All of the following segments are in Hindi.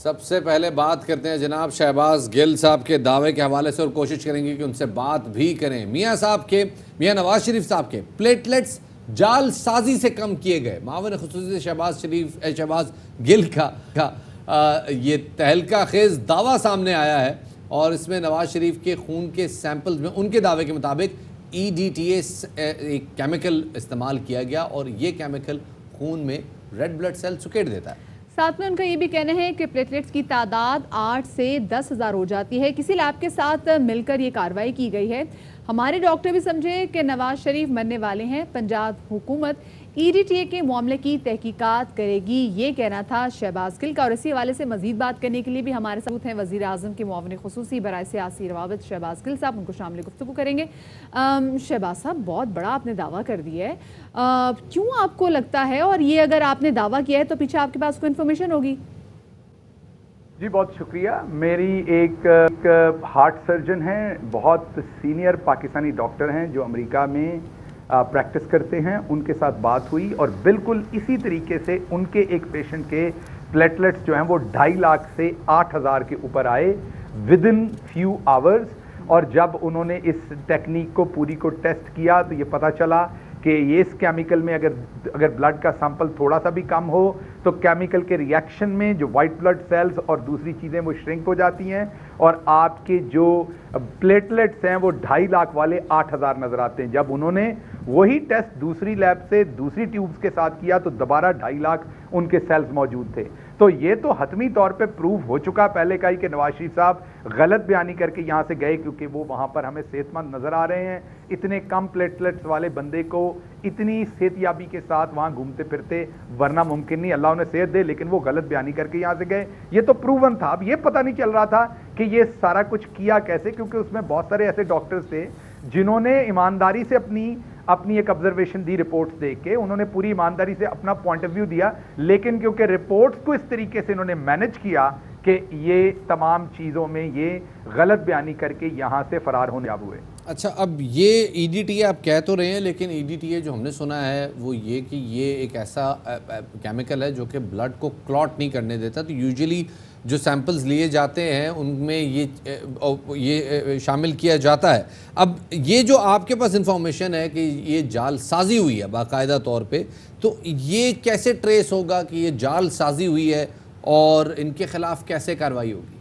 सबसे पहले बात करते हैं जनाब शहबाज गिल साहब के दावे के हवाले से और कोशिश करेंगे कि उनसे बात भी करें। मियां नवाज शरीफ साहब के प्लेटलेट्स जाल साजी से कम किए गए। मावन खुसूसी शहबाज गिल का ये तहलका खेज दावा सामने आया है और इसमें नवाज शरीफ के खून के सैंपल्स में उनके दावे के मुताबिक EDTA एक केमिकल इस्तेमाल किया गया और ये केमिकल खून में रेड ब्लड सेल सुकेट देता है। साथ में उनका ये भी कहना है कि प्लेटलेट्स की तादाद 8 से 10,000 हो जाती है। किसी लैब के साथ मिलकर ये कार्रवाई की गई है। हमारे डॉक्टर भी समझे कि नवाज शरीफ मरने वाले हैं। पंजाब हुकूमत EDTA के मामले की तहकीकात करेगी, ये कहना था शहबाज गिल का। और इसी हवाले से मजीद बात करने के लिए भी हमारे साथ हैं वज़ीर आज़म के मुआविन खुसूसी बराए सियासी रवाबत शहबाज गिल साहब। उनको शामिल गुफ्तगू करेंगे। शहबाज साहब, बहुत बड़ा आपने दावा कर दिया है, क्यों आपको लगता है, और ये अगर आपने दावा किया है तो पीछे आपके पास कोई इन्फॉर्मेशन होगी? जी बहुत शुक्रिया। मेरी एक हार्ट सर्जन हैं, बहुत सीनियर पाकिस्तानी डॉक्टर हैं जो अमेरिका में प्रैक्टिस करते हैं, उनके साथ बात हुई और बिल्कुल इसी तरीके से उनके एक पेशेंट के प्लेटलेट्स जो हैं वो 2.5 लाख से 8,000 के ऊपर आए विद इन फ्यू आवर्स। और जब उन्होंने इस टेक्निक को पूरी को टेस्ट किया तो ये पता चला कि ये इस केमिकल में अगर ब्लड का सैंपल थोड़ा सा भी कम हो तो केमिकल के रिएक्शन में जो वाइट ब्लड सेल्स और दूसरी चीज़ें वो श्रिंक हो जाती हैं और आपके जो प्लेटलेट्स हैं वो 2.5 लाख वाले 8,000 नजर आते हैं। जब उन्होंने वही टेस्ट दूसरी लैब से दूसरी ट्यूब्स के साथ किया तो दोबारा 2.5 लाख उनके सेल्स मौजूद थे। तो ये तो हतमी तौर पे प्रूव हो चुका पहले का ही कि नवाज शरीफ साहब गलत बयानी करके यहाँ से गए, क्योंकि वो वहाँ पर हमें सेहतमंद नजर आ रहे हैं। इतने कम प्लेटलेट्स वाले बंदे को इतनी सेहतयाबी के साथ वहाँ घूमते फिरते वरना मुमकिन नहीं, अल्लाह उन्हें सेहत दे, लेकिन वो गलत बयानी करके यहाँ से गए। ये तो प्रूवन था। अब ये पता नहीं चल रहा था कि ये सारा कुछ किया कैसे, क्योंकि उसमें बहुत सारे ऐसे डॉक्टर्स थे जिन्होंने ईमानदारी से अपनी एक ऑब्जर्वेशन दी, रिपोर्ट्स देख के उन्होंने पूरी ईमानदारी से अपना पॉइंट ऑफ व्यू दिया, लेकिन क्योंकि रिपोर्ट्स को इस तरीके से इन्होंने मैनेज किया कि ये तमाम चीज़ों में ये गलत बयानी करके यहाँ से फरार होने हुए। अच्छा, अब ये EDTA आप कह तो रहे हैं, लेकिन EDTA जो हमने सुना है वो ये कि ये एक ऐसा केमिकल है जो कि ब्लड को क्लॉट नहीं करने देता। तो यूजुअली जो सैंपल्स लिए जाते हैं उनमें ये शामिल किया जाता है। अब ये जो आपके पास इंफॉर्मेशन है कि ये जाल साजी हुई है बाकायदा तौर पे, तो ये कैसे ट्रेस होगा कि ये जाल साजी हुई है और इनके खिलाफ कैसे कार्रवाई होगी?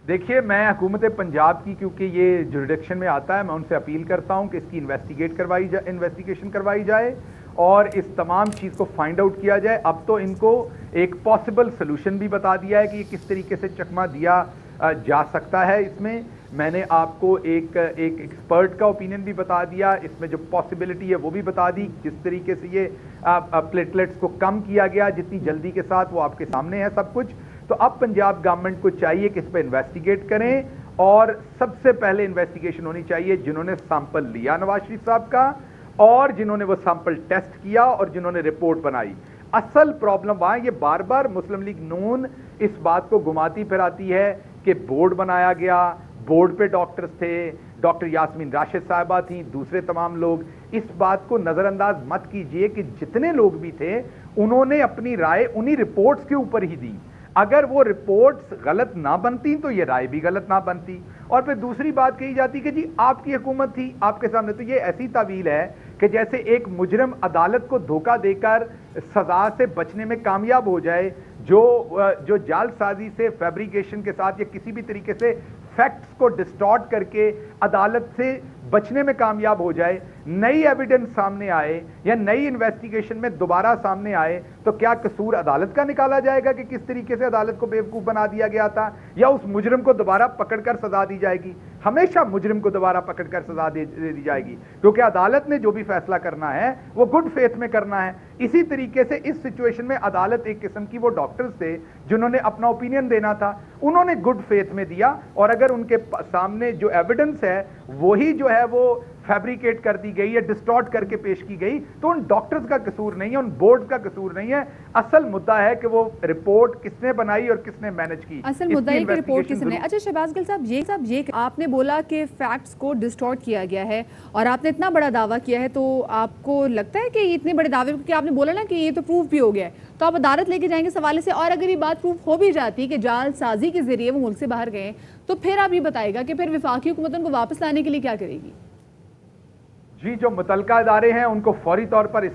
देखिए, मैं हुकूमत पंजाब की, क्योंकि ये जुरिडिक्शन में आता है, मैं उनसे अपील करता हूं कि इसकी इन्वेस्टिगेशन करवाई जाए और इस तमाम चीज़ को फाइंड आउट किया जाए। अब तो इनको एक पॉसिबल सोल्यूशन भी बता दिया है कि ये किस तरीके से चकमा दिया जा सकता है। इसमें मैंने आपको एक एक्सपर्ट का ओपिनियन भी बता दिया, इसमें जो पॉसिबिलिटी है वो भी बता दी, जिस तरीके से ये प्लेटलेट्स को कम किया गया जितनी जल्दी के साथ, वो आपके सामने है सब कुछ। तो अब पंजाब गवर्नमेंट को चाहिए कि इस पर इन्वेस्टिगेट करें और सबसे पहले इन्वेस्टिगेशन होनी चाहिए जिन्होंने सैंपल लिया नवाज शरीफ साहब का और जिन्होंने वो सैंपल टेस्ट किया और जिन्होंने रिपोर्ट बनाई। असल प्रॉब्लम वहां, ये बार बार मुस्लिम लीग नून इस बात को घुमाती फिराती है कि बोर्ड बनाया गया, बोर्ड पे डॉक्टर्स थे, डॉक्टर यास्मीन राशिद साहिबा थी, दूसरे तमाम लोग। इस बात को नजरअंदाज मत कीजिए कि जितने लोग भी थे उन्होंने अपनी राय उन्हीं रिपोर्ट्स के ऊपर ही दी। अगर वो रिपोर्ट्स गलत ना बनती तो ये राय भी गलत ना बनती। और फिर दूसरी बात कही जाती कि जी आपकी हुकूमत थी, आपके सामने, तो ये ऐसी तावील है कि जैसे एक मुजरिम अदालत को धोखा देकर सजा से बचने में कामयाब हो जाए, जो जालसाजी से, फैब्रिकेशन के साथ या किसी भी तरीके से फैक्ट्स को डिस्टॉर्ट करके अदालत से बचने में कामयाब हो जाए, नई एविडेंस सामने आए या नई इन्वेस्टिगेशन में दोबारा सामने आए, तो क्या कसूर अदालत का निकाला जाएगा कि किस तरीके से अदालत को बेवकूफ बना दिया गया था, या उस मुजरिम को दोबारा पकड़कर सजा दी जाएगी? हमेशा मुजरिम को दोबारा पकड़कर सजा दे दी जाएगी, क्योंकि अदालत ने जो भी फैसला करना है वो गुड फेथ में करना है। इसी तरीके से इस सिचुएशन में अदालत एक किस्म की, वो डॉक्टर्स थे जिन्होंने अपना ओपिनियन देना था, उन्होंने गुड फेथ में दिया और अगर उनके सामने जो एविडेंस है वही जो है वो फैब्रिकेट कर दी गई या डिस्टॉर्ट करके पेश की गई, तो उन डॉक्टर्स का कसूर नहीं है, उन बोर्ड का कसूर नहीं है। असल मुद्दा है कि वो रिपोर्ट किसने बनाई और किसने मैनेज की। असल मुद्दा है कि रिपोर्ट किसने। अच्छा शहबाज गिल साहब, ये आपने बोला कि फैक्ट्स को डिस्टॉर्ट किया गया है और आपने इतना बड़ा दावा किया है, तो आपको लगता है कि इतने बड़े दावे, क्योंकि आपने बोला ना कि ये तो प्रूफ भी हो गया है, तो आप अदालत लेके जाएंगे इस हवाले से? और अगर ये बात प्रूफ हो भी जाती कि जालसाजी के जरिए वो मुल्क से बाहर गए, तो फिर आप ये बताएगा कि फिर वफाकी हुकूमत उनको वापस लाने के लिए क्या करेगी? जी, जो मुतलका इदारे हैं उनको फौरी तौर पर इस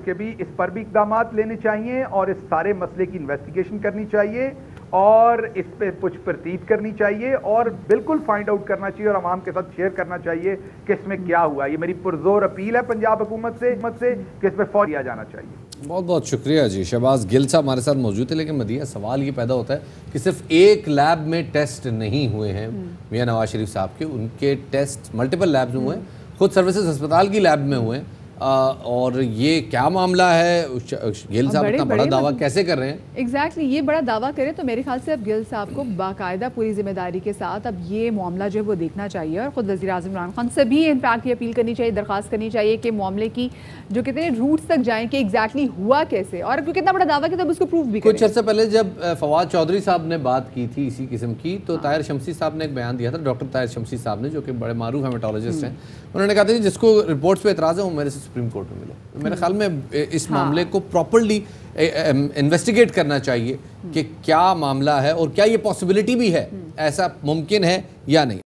पर भी इकदाम लेने चाहिए और इस सारे मसले की इन्वेस्टिगेशन करनी चाहिए और इस पे कुछ तरतीब करनी चाहिए और बिल्कुल फाइंड आउट करना चाहिए और आवाम के साथ शेयर करना चाहिए कि इसमें क्या हुआ। ये मेरी पुरजोर अपील है पंजाब हुकूमत से कि इस पर फौरी आ जाना चाहिए। बहुत बहुत शुक्रिया जी। शहबाज गिल साहब हमारे साथ मौजूद थे। लेकिन मदिया, सवाल ये पैदा होता है कि सिर्फ एक लैब में टेस्ट नहीं हुए हैं मियां नवाज शरीफ साहब के, उनके टेस्ट मल्टीपल लैब्स में हुए हैं, खुद सर्विसेज अस्पताल की लैब में हुए हैं। और ये क्या मामला है? गिल साहब इतना बड़ा दावा कैसे कर रहे हैं? एग्जैक्टली ये बड़ा दावा करें तो मेरे ख्याल से अब गिल साहब को बाकायदा पूरी जिम्मेदारी के साथ अब ये मामला जो है वो देखना चाहिए और ख़ुद वज़ीर आज़म इमरान खान से भी इनफैक्ट ये अपील करनी चाहिए, दरख्वास्त करनी चाहिए कि मामले की जो कितने रूट्स तक जाएँ कि एग्जैक्टली हुआ कैसे, और क्योंकि इतना बड़ा दावा कि तब उसको प्रूफ भी करें। कुछ अर्से पहले जब फवाद चौधरी साहब ने बात की थी इसी किस्म की, तो ताहिर शमसी साहब ने एक बयान दिया था, डॉक्टर ताहिर शमसी साहब ने, जो कि बड़े मारूफ हेमेटोलॉजिस्ट हैं। उन्होंने कहा था जिसको रिपोर्ट्स पे एतराज़ है वो मेरे से सुप्रीम कोर्ट में मिले। मेरे ख्याल में इस मामले को प्रॉपर्ली इन्वेस्टिगेट करना चाहिए कि क्या मामला है और क्या ये पॉसिबिलिटी भी है, ऐसा मुमकिन है या नहीं।